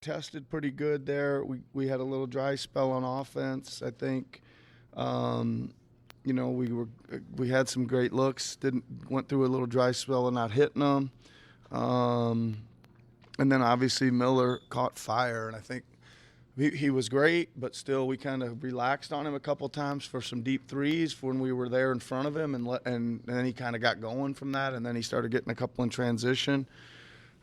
tested pretty good there. We had a little dry spell on offense. I think, we had some great looks. Went through a little dry spell of not hitting them, and then obviously Miller caught fire, and I think he was great, but still we kind of relaxed on him a couple times for some deep threes when we were there in front of him, and then he kind of got going from that, and then he started getting a couple in transition.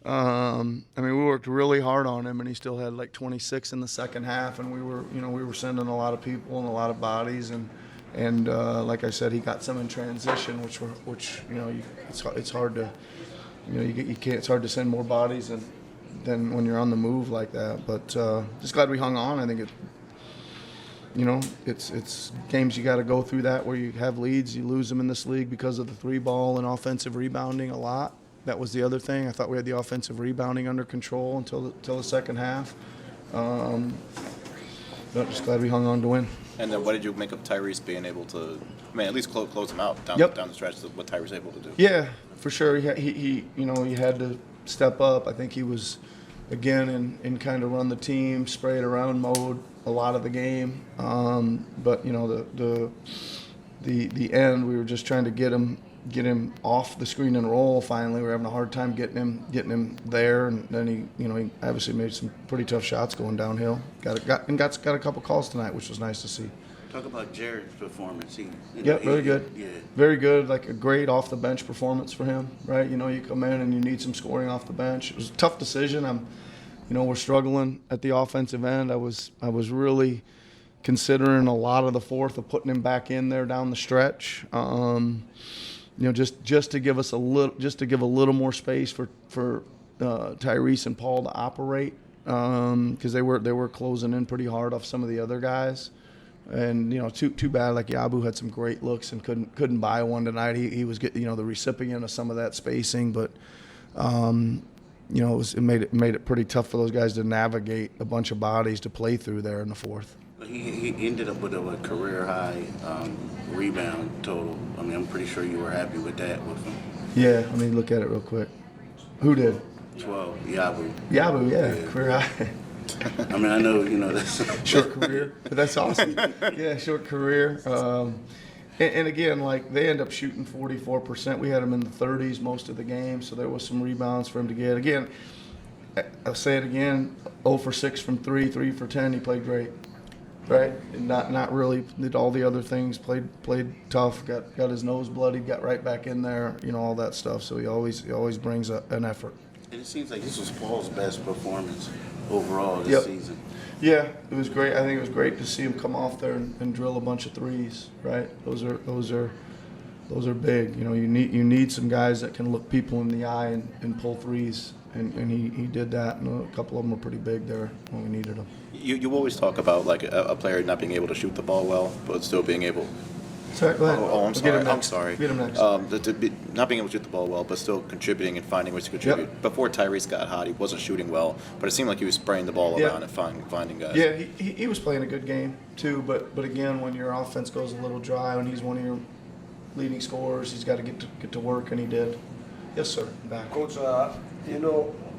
We worked really hard on him, and he still had like 26 in the second half, and we were sending a lot of people and a lot of bodies, and like I said, he got some in transition, it's hard to, it's hard to send more bodies than when you're on the move like that. But just glad we hung on. I think it's games you got to go through that where you have leads, you lose them in this league because of the three ball and offensive rebounding a lot. That was the other thing. I thought we had the offensive rebounding under control until the second half. But just glad we hung on to win. And then what did you make of Tyrese being able to, at least close him out down the stretch? What Tyrese was able to do? Yeah, for sure. He had to step up. I think he was, again, in kind of run the team, spray it around mode a lot of the game. But the end, we were just trying to get him off the screen and roll. Finally, we were having a hard time getting him there, and then he obviously made some pretty tough shots going downhill. Got a couple calls tonight, which was nice to see. Talk about Jared's performance. Very good. Yeah. Very good. Like a great off the bench performance for him, right? You come in and you need some scoring off the bench. It was a tough decision. We're struggling at the offensive end. I was really considering a lot of the fourth of putting him back in there down the stretch. Just to give us a little more space for Tyrese and Paul to operate, because they were closing in pretty hard off some of the other guys, and too bad. Like Yabu had some great looks and couldn't buy one tonight. He was getting the recipient of some of that spacing, but it made it pretty tough for those guys to navigate a bunch of bodies to play through there in the fourth. He ended up with a career-high rebound total. I'm pretty sure you were happy with that with him. Yeah, look at it real quick. Who did? 12, Yabu. Yabu, yeah, career high. I know, that's... Short career, but that's awesome. Yeah, short career. And again, like, they end up shooting 44%. We had them in the 30s most of the game, so there was some rebounds for him to get. Again, I'll say it again, 0 for 6 from 3, 3 for 10. He played great. Right, and not really did all the other things. Played tough. Got his nose bloodied. Got right back in there. All that stuff. So he always brings an effort. And it seems like this was Paul's best performance overall this season. Yeah, it was great. I think it was great to see him come off there and drill a bunch of threes. Right, those are big. You need some guys that can look people in the eye and pull threes. And he did that, and a couple of them were pretty big there when we needed them. You always talk about like a player not being able to shoot the ball well, but still being able. Sorry, go ahead. I'm sorry. I'm sorry. Get him next. Not being able to shoot the ball well, but still contributing and finding ways to contribute. Yep. Before Tyrese got hot, he wasn't shooting well, but it seemed like he was spraying the ball around and finding guys. Yeah, he was playing a good game too, but again, when your offense goes a little dry, and he's one of your leading scorers, he's got to get to work, and he did. Yes, sir. Back. Coach,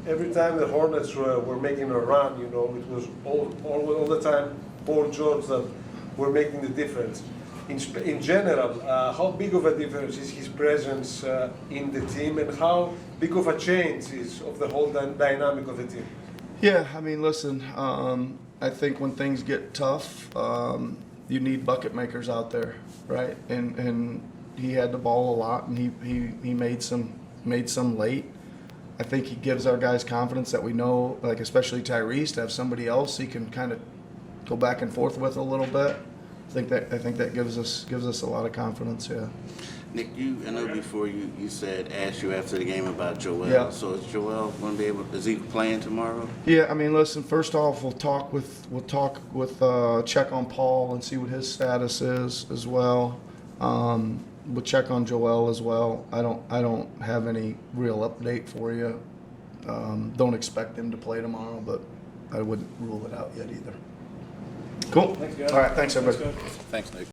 every time the Hornets were making a run, it was all the time Paul George that were making the difference. In general, how big of a difference is his presence in the team, and how big of a change is of the whole dynamic of the team? Yeah, listen, I think when things get tough, you need bucket makers out there, right? And he had the ball a lot, and he made some late. I think he gives our guys confidence that we know, like especially Tyrese, to have somebody else he can kind of go back and forth with a little bit. I think that gives us a lot of confidence. Yeah. Nick, I know before you asked you after the game about Joel. Yeah. So is Joel going to be able? Is he playing tomorrow? Yeah. Listen. First off, we'll check on Paul and see what his status is as well. We'll check on Joel as well. I don't have any real update for you. Don't expect him to play tomorrow, but I wouldn't rule it out yet either. Cool. Thanks, guys. All right. Thanks, everybody. Thanks, Nick.